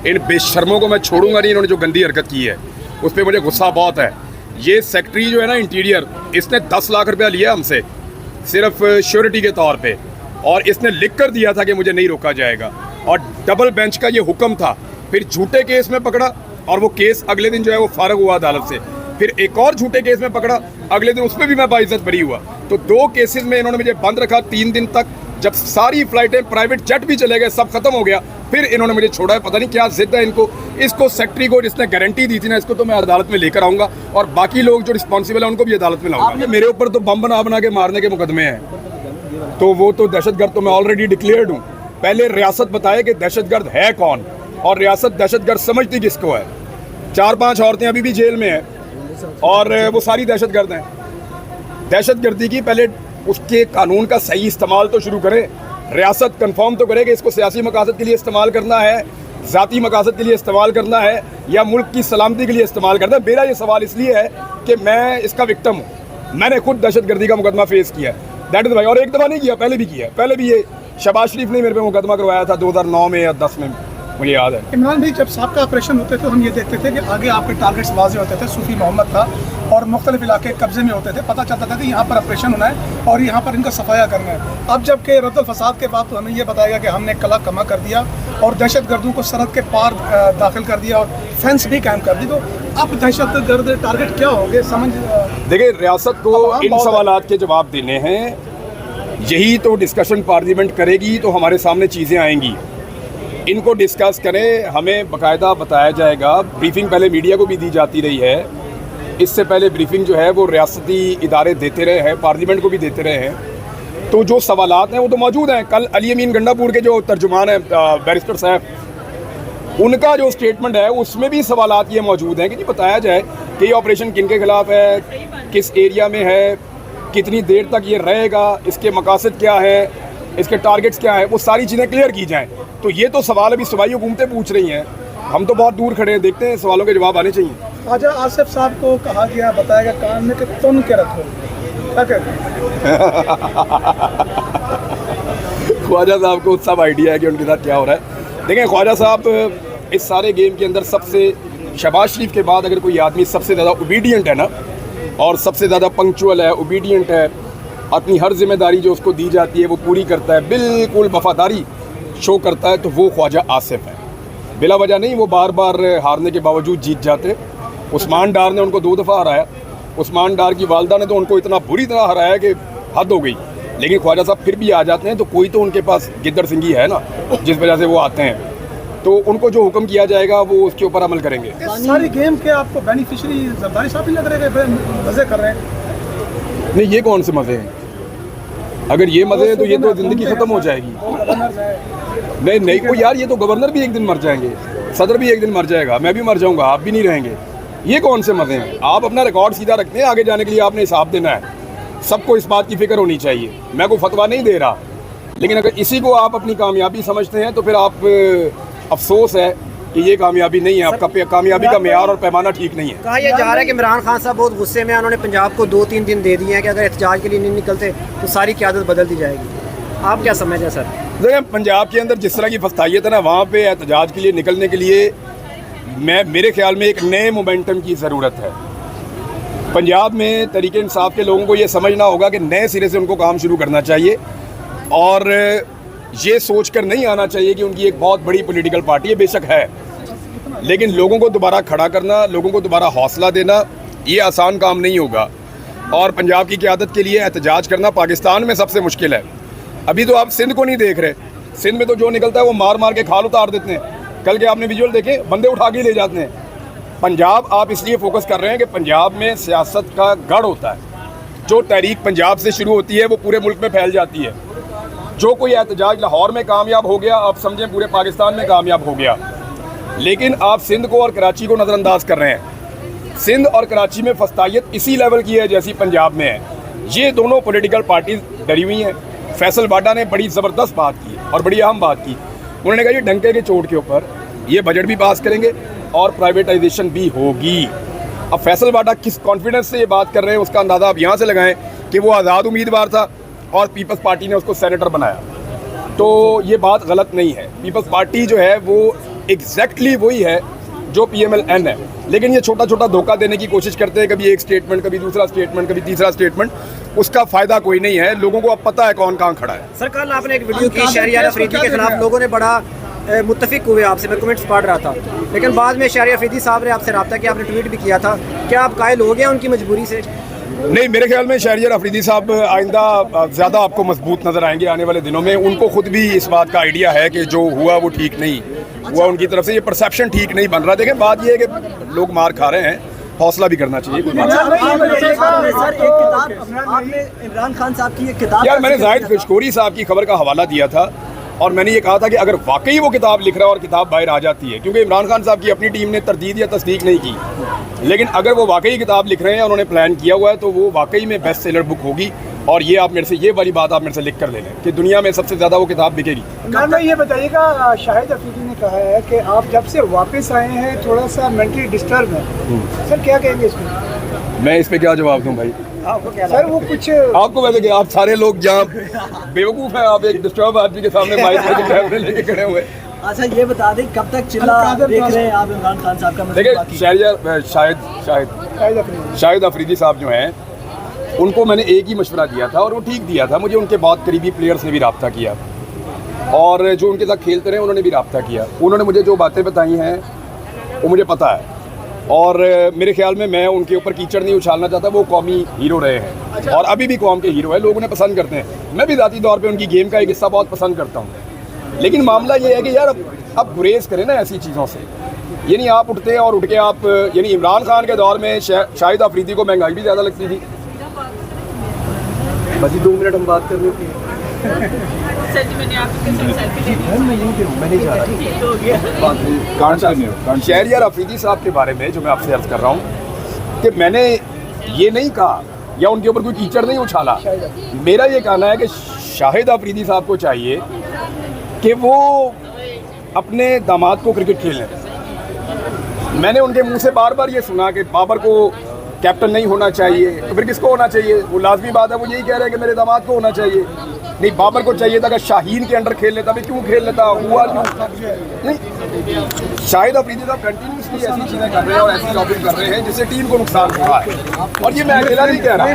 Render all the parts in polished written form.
इन बेशर्मों को मैं छोड़ूंगा नहीं। इन्होंने जो गंदी हरकत की है उस पर मुझे गुस्सा बहुत है। ये सेक्रेटरी जो है ना इंटीरियर, इसने 10 लाख रुपया लिया हमसे सिर्फ श्योरिटी के तौर पे, और इसने लिख कर दिया था कि मुझे नहीं रोका जाएगा, और डबल बेंच का ये हुक्म था। फिर झूठे केस में पकड़ा और वो केस अगले दिन जो है वो फारग हुआ अदालत से। फिर एक और झूठे केस में पकड़ा, अगले दिन उसमें भी मैं बाइज्जत बरी हुआ। तो 2 केसेस में इन्होंने मुझे बंद रखा 3 दिन तक। जब सारी फ्लाइटें, प्राइवेट जेट भी चले गए, सब खत्म हो गया, फिर इन्होंने मुझे छोड़ा है। पता नहीं क्या जिद है इनको। इसको सेक्रेटरी को जिसने गारंटी दी थी ना, इसको तो मैं अदालत में लेकर आऊंगा, और बाकी लोग जो रिस्पॉन्सिबल है उनको भी अदालत में लाऊंगा। मेरे ऊपर तो बम बना बना के मारने के मुकदमे हैं, तो वो तो दहशतगर्द तो मैं ऑलरेडी डिक्लेयर्ड हूँ। पहले रियासत बताए कि दहशतगर्द है कौन, और रियासत दहशतगर्द समझती किसको है। 4-5 औरतें अभी भी जेल में हैं और वो सारी दहशतगर्द हैं। दहशतगर्दी की पहले उसके कानून का सही इस्तेमाल तो शुरू करें। रियासत कंफर्म तो करे कि इसको सियासी मकासद के लिए इस्तेमाल करना है, ज़ाती मकासद के लिए इस्तेमाल करना है, या मुल्क की सलामती के लिए इस्तेमाल करना है। मेरा ये सवाल इसलिए है कि मैं इसका विक्टिम हूँ। मैंने खुद दहशतगर्दी का मुकदमा फेस किया है, दैट इज़ भाई, और एक दफ़ा नहीं किया, पहले भी किया है। पहले भी ये शहबाज शरीफ ने मेरे पे मुकदमा करवाया था 2009 में या 10 में, मुझे याद है। इमरान भाई, जब साहब का ऑपरेशन होते थे हम ये देखते थे कि आगे आपके टारगेट्स वाजे होते थे। सूफी मोहम्मद था और मुख्तलिफ इलाके कब्जे में होते थे। पता चलता था कि यहाँ पर ऑपरेशन होना है और यहाँ पर इनका सफाया करना है। अब जबकि रद्दुल फसाद के बाद तो हमें ये बताया गया कि हमने कला कमा कर दिया और दहशतगर्दों को सरहद के पार दाखिल कर दिया और फेंस भी कायम कर दी। तो अब दहशतगर्द टारगेट क्या होंगे समझ? देखिए, रियासत को इन सवालात के जवाब देने हैं। यही तो डिस्कशन पार्लियामेंट करेगी तो हमारे सामने चीज़ें आएंगी। इनको डिस्कस करें, हमें बाकायदा बताया जाएगा। ब्रीफिंग पहले मीडिया को भी दी जाती रही है। इससे पहले ब्रीफिंग जो है वो रियासती इदारे देते रहे हैं, पार्लियामेंट को भी देते रहे हैं। तो जो सवालात हैं वो तो मौजूद हैं। कल अली अमीन गंडापुर के जो तर्जुमान हैं बैरिस्टर साहब, उनका जो स्टेटमेंट है उसमें भी सवालात ये मौजूद हैं कि जी बताया जाए कि ये ऑपरेशन किन के ख़िलाफ़ है, किस एरिया में है, कितनी देर तक ये रहेगा, इसके मकासद क्या है, इसके टारगेट्स क्या है, वो सारी चीज़ें क्लियर की जाएँ। तो ये तो सवाल अभी सूबाई हुकूमतें पूछ रही हैं, हम तो बहुत दूर खड़े हैं, देखते हैं, सवालों के जवाब आने चाहिए। ख्वाजा आसिफ साहब को कहा गया, बताया गया कान में कि तुन के रखो, क्या कहते हैं? ख्वाजा साहब को सब आइडिया है कि उनके साथ क्या हो रहा है। देखें, ख्वाजा साहब इस सारे गेम के अंदर सबसे, शहबाज शरीफ के बाद अगर कोई आदमी सबसे ज़्यादा ओबीडियंट है ना, और सबसे ज़्यादा पंक्चुअल है, ओबीडियंट है, अपनी हर जिम्मेदारी जो उसको दी जाती है वो पूरी करता है, बिल्कुल वफादारी शो करता है, तो वो ख्वाजा आसिफ है। बिला वजह नहीं, वो बार बार हारने के बावजूद जीत जाते। उस्मान डार ने उनको 2 दफ़ा हराया। उस्मान डार की वालदा ने तो उनको इतना बुरी तरह हराया कि हद हो गई, लेकिन ख्वाजा साहब फिर भी आ जाते हैं। तो कोई तो उनके पास गिद्दड़ सिंगी है ना, जिस वजह से वो आते हैं। तो उनको जो हुक्म किया जाएगा वो उसके ऊपर अमल करेंगे। सारी गेम के आपको बेनिफिशियरी जरदारी साहब ही लग रहे हैं, मज़े कर रहे हैं। नहीं, ये कौन से मज़े हैं? अगर ये मज़े हैं तो ये तो ज़िंदगी ख़त्म हो जाएगी। नहीं नहीं, को यार, ये तो गवर्नर भी एक दिन मर जाएंगे, सदर भी एक दिन मर जाएगा, मैं भी मर जाऊंगा, आप भी नहीं रहेंगे। ये कौन से मज़े हैं? आप अपना रिकॉर्ड सीधा रखते हैं, आगे जाने के लिए आपने हिसाब देना है। सबको इस बात की फ़िक्र होनी चाहिए। मैं कोई फतवा नहीं दे रहा, लेकिन अगर इसी को आप अपनी कामयाबी समझते हैं तो फिर आप, अफसोस है कि ये कामयाबी नहीं है। आपका कामयाबी का मेयार और पैमाना ठीक नहीं है। कहा यह जा रहा है कि इमरान खान साहब बहुत गुस्से में हैं, उन्होंने पंजाब को 2-3 दिन दे दिए हैं कि अगर एहतजाज के लिए नहीं निकलते तो सारी क़यादत बदल दी जाएगी। आप क्या समझ हैं सर? देखिए, पंजाब के अंदर जिस तरह की फस्तायत है ना, वहाँ पे एहतजाज के लिए निकलने के लिए मेरे ख्याल में एक नए मोमेंटम की ज़रूरत है। पंजाब में तरीके इंसाफ के लोगों को ये समझना होगा कि नए सिरे से उनको काम शुरू करना चाहिए, और ये सोच कर नहीं आना चाहिए कि उनकी एक बहुत बड़ी पॉलिटिकल पार्टी है। बेशक है, लेकिन लोगों को दोबारा खड़ा करना, लोगों को दोबारा हौसला देना, ये आसान काम नहीं होगा। और पंजाब की क़यादत के लिए एहतजाज करना पाकिस्तान में सबसे मुश्किल है। अभी तो आप सिंध को नहीं देख रहे। सिंध में तो जो निकलता है वो मार मार के खाल उतार देते हैं। कल के आपने विजुअल देखे, बंदे उठा के ले जाते हैं। पंजाब आप इसलिए फोकस कर रहे हैं कि पंजाब में सियासत का गढ़ होता है। जो तहरीक पंजाब से शुरू होती है वो पूरे मुल्क में फैल जाती है। जो कोई एहतजाज लाहौर में कामयाब हो गया, आप समझें पूरे पाकिस्तान में कामयाब हो गया। लेकिन आप सिंध को और कराची को नज़रअंदाज कर रहे हैं। सिंध और कराची में फस्तायत इसी लेवल की है जैसी पंजाब में है। ये दोनों पॉलिटिकल पार्टीज डरी हुई हैं। फैसल बाडा ने बड़ी ज़बरदस्त बात की और बड़ी अहम बात की। उन्होंने कहा ये डंके के चोट के ऊपर ये बजट भी पास करेंगे और प्राइवेटाइजेशन भी होगी। अब फैसल बाडा किस कॉन्फिडेंस से ये बात कर रहे हैं उसका अंदाज़ा आप यहाँ से लगाएं कि वो आज़ाद उम्मीदवार था और पीपल्स पार्टी ने उसको सेनेटर बनाया। तो ये बात गलत नहीं है। पीपल्स पार्टी जो है वो एग्जैक्टली वही है जो PMLN है, लेकिन ये छोटा छोटा धोखा देने की कोशिश करते हैं, कभी एक स्टेटमेंट, कभी दूसरा स्टेटमेंट, कभी तीसरा स्टेटमेंट। उसका फायदा कोई नहीं है, लोगों को अब पता है कौन कहाँ खड़ा है। सर कल आपने एक वीडियो की शहरियार अफरीदी के खिलाफ, लोगों ने बड़ा मुत्तफिक हुए आपसे, मैं कमेंट्स पढ़ रहा था, लेकिन बाद में शहरियार अफरीदी साहब ने आपसे रब्ता किया, आपने ट्वीट भी किया था, क्या आप कायल हो गया उनकी मजबूरी से? नहीं, मेरे ख्याल में शहरियार अफरीदी साहब आइंदा ज़्यादा आपको मजबूत नज़र आएंगे आने वाले दिनों में। उनको खुद भी इस बात का आइडिया है कि जो हुआ वो ठीक नहीं हुआ, उनकी तरफ से ये परसेप्शन ठीक नहीं बन रहा। देखें, बात ये है कि लोग मार खा रहे हैं, हौसला भी करना चाहिए। कोई बात इमरान खान साहब की एक किताब, यार मैंने जाहिद खुशकोरी साहब की खबर का हवाला दिया था और मैंने ये कहा था कि अगर वाकई वो किताब लिख रहा है और किताब बाहर आ जाती है, क्योंकि इमरान खान साहब की अपनी टीम ने तरदीद या तस्दीक नहीं की, लेकिन अगर वो वाकई किताब लिख रहे हैं, उन्होंने प्लान किया हुआ है, तो वो वाकई में बेस्ट सेलर बुक होगी। और ये आप मेरे से, ये वाली बात आप मेरे से लिख कर ले लें कि दुनिया में सबसे ज़्यादा वो किताब बिकेगी। इमरान भाई ये बताइएगा, शाहिद अफरीदी ने कहा है कि आप जब से वापस आए हैं थोड़ा सा मेंटली डिस्टर्ब है, सर क्या कहेंगे इसमें? मैं इस पर क्या जवाब दूँ भाई? सर वो कुछ आपको वैसे कि आप सारे लोग जहाँ बेवकूफ़ हैं, आप एक डिस्टर्ब आदमी के सामने माइक में कैमरे लेके खड़े हुए। अच्छा ये बता दें, कब तक चिल्ला देख रहे हैं आप इमरान खान साहब का? देखिए, शाहिद अफरीदी साहब जो हैं, उनको मैंने एक ही मशवरा दिया था और वो ठीक दिया था। मुझे उनके बहुत करीबी प्लेयर्स ने भी रब्ता किया और जो उनके साथ खेलते रहे उन्होंने भी रब्ता किया। उन्होंने मुझे जो बातें बताई हैं वो मुझे पता है और मेरे ख्याल में मैं उनके ऊपर कीचड़ नहीं उछालना चाहता। वो कौमी हीरो रहे हैं और अभी भी कौम के हीरो है, लोग उन्हें पसंद करते हैं। मैं भी ज़ाती तौर पे उनकी गेम का एक हिस्सा बहुत पसंद करता हूँ, लेकिन मामला ये है कि यार अब गुरेज करें ना ऐसी चीज़ों से। यानी आप उठते हैं और उठ के आप, यानी इमरान खान के दौर में शाहिद अफरीदी को महंगाई भी ज़्यादा लगती थी। बस 2 मिनट हम बात कर रहे थे। शहरियार अफरीदी साहब के बारे में जो मैं आपसे अर्ज कर रहा हूँ कि मैंने ये नहीं कहा या उनके ऊपर कोई कीचड़ नहीं उछाला। मेरा ये कहना है कि शाहिद अफरीदी साहब को चाहिए कि वो अपने दामाद को क्रिकेट खेलने दें। मैंने उनके मुंह से बार बार ये सुना कि बाबर को कैप्टन नहीं होना चाहिए, तो फिर किसको होना चाहिए? वो लाजमी बात है, वो यही कह रहे हैं कि मेरे दामाद को होना चाहिए। नहीं, बाबर को चाहिए था कि शाहीन के अंडर खेल लेता, भाई क्यों खेल लेता, हुआ क्यों नहीं? शाहिद अफरीदी साहब कंटिन्यूसली ऐसी चीज़ें कर रहे हैं और ऐसी लॉबिंग कर रहे हैं जिससे टीम को नुकसान हो रहा है। और ये मैं अकेला नहीं कह रहा,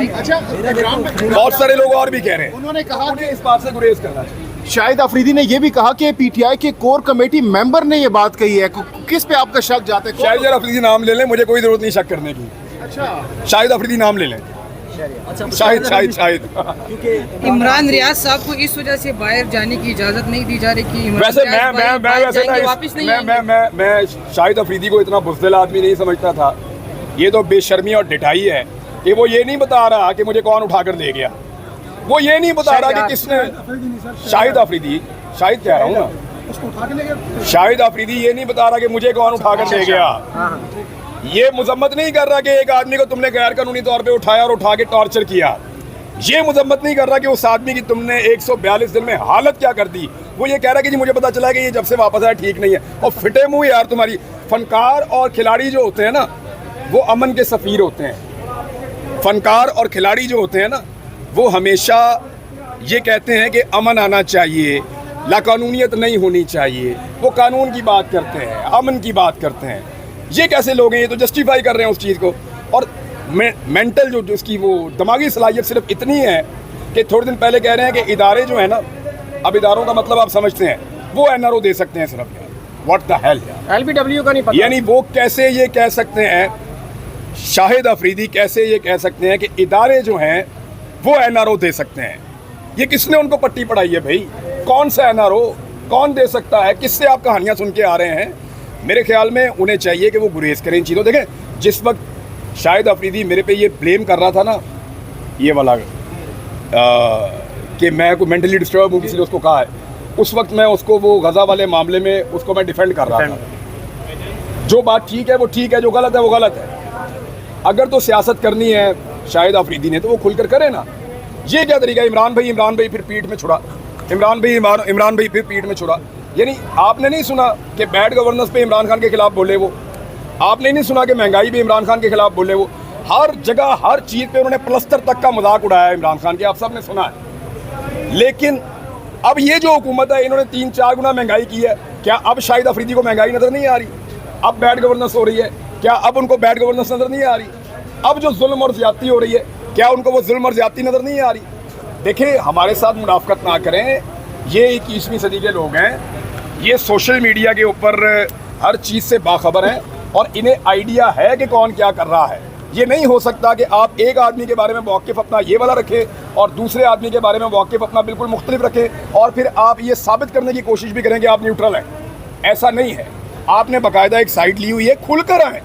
बहुत सारे लोग और भी कह रहे हैं। उन्होंने कहा कि इस बात से गुरेज करना चाहिए। शाहिद अफरीदी ने यह भी कहा कि PTI के कोर कमेटी मेंबर ने ये बात कही है। किस पे आपका शक जाता है? शाहिद अफरीदी नाम ले लें, मुझे कोई जरूरत नहीं शक करने की। अच्छा, शाहिद अफरीदी नाम ले लें। शाहिद इमरान रियाज साहब को इस वजह से बाहर जाने की इजाजत नहीं दी जा रही कि वैसे मैं शाहिद अफरीदी को इतना बुज़दिल आदमी नहीं समझता था। ये तो बेशर्मी और डिठाई है कि वो ये नहीं बता रहा कि मुझे कौन उठाकर ले गया। वो ये नहीं बता रहा कि किसने, शाहिद अफरीदी, शाहिद कह रहा हूँ ना, उसको उठा के ले गया। शाहिद अफरीदी ये नहीं बता रहा कि मुझे कौन उठाकर ले गया। ये मजम्मत नहीं कर रहा कि एक आदमी को तुमने गैर कानूनी तौर पे उठाया और उठा के टॉर्चर किया। ये मजम्मत नहीं कर रहा कि उस आदमी की तुमने 142 दिन में हालत क्या कर दी। वो ये कह रहा है कि जी मुझे पता चला कि ये जब से वापस आया ठीक नहीं है। और फिटे मुंह यार तुम्हारी। फनकार और खिलाड़ी जो होते हैं ना, वो अमन के सफ़ीर होते हैं। फनकार और खिलाड़ी जो होते हैं ना, वो हमेशा ये कहते हैं कि अमन आना चाहिए, लाकानूनियत नहीं होनी चाहिए। वो कानून की बात करते हैं, अमन की बात करते हैं। ये कैसे लोग हैं? ये तो जस्टिफाई कर रहे हैं उस चीज़ को। और मेंटल जो उसकी वो दिमागी सलाहियत सिर्फ इतनी है कि थोड़े दिन पहले कह रहे हैं कि इदारे जो है ना, अब इदारों का मतलब आप समझते हैं, वो NRO दे सकते हैं सिर्फ। यार व्हाट द हेल यार, LBW का नहीं पता। यानी वो कैसे ये कह सकते हैं, शाहिद अफरीदी कैसे ये कह सकते हैं कि इदारे जो हैं वो NRO दे सकते हैं? ये किसने उनको पट्टी पढ़ाई है भाई? कौन सा NRO, कौन दे सकता है? किससे आप कहानियाँ सुन के आ रहे हैं? मेरे ख्याल में उन्हें चाहिए कि वो गुरेज करें इन चीज़ों। देखें, जिस वक्त शाहिद अफरीदी मेरे पे ये ब्लेम कर रहा था ना, ये वाला कि मैं कोई मेंटली डिस्टर्ब हूँ, किसी ने उसको कहा है, उस वक्त मैं उसको वो गज़ा वाले मामले में उसको मैं डिफेंड कर रहा था। जो बात ठीक है वो ठीक है, जो गलत है वो गलत है। अगर तो सियासत करनी है शाहिद अफरीदी ने तो वो खुलकर करे ना। ये क्या तरीका है? इमरान भाई फिर पीठ में छुड़ा, इमरान भाई फिर पीठ में छुड़ा। यानी आपने नहीं सुना कि बैड गवर्नेंस पे इमरान खान के खिलाफ बोले वो, आपने नहीं सुना कि महंगाई पे इमरान खान के खिलाफ बोले वो। हर जगह हर चीज़ पे उन्होंने प्लस्तर तक का मजाक उड़ाया इमरान खान के, आप सब ने सुना है। लेकिन अब ये जो हुकूमत है, इन्होंने 3-4 गुना महंगाई की है। क्या अब शाहिद अफरीदी को महंगाई नज़र नहीं आ रही? अब बैड गवर्नेंस हो रही है, क्या अब उनको बैड गवर्नेंस नज़र नहीं आ रही? अब जो जुल्म और ज़्यादती हो रही है, क्या उनको वो जुल्म और ज़्यादती नज़र नहीं आ रही? देखिए, हमारे साथ मुनाफकत ना करें, ये 21वीं सदी के लोग हैं, ये सोशल मीडिया के ऊपर हर चीज़ से बाखबर हैं और इन्हें आइडिया है कि कौन क्या कर रहा है। ये नहीं हो सकता कि आप एक आदमी के बारे में मौक़िफ़ अपना ये वाला रखें और दूसरे आदमी के बारे में मौक़िफ़ अपना बिल्कुल मुख्तलिफ रखें और फिर आप ये साबित करने की कोशिश भी करें कि आप न्यूट्रल हैं। ऐसा नहीं है, आपने बाकायदा एक साइड ली हुई है, खुलकर आएँ।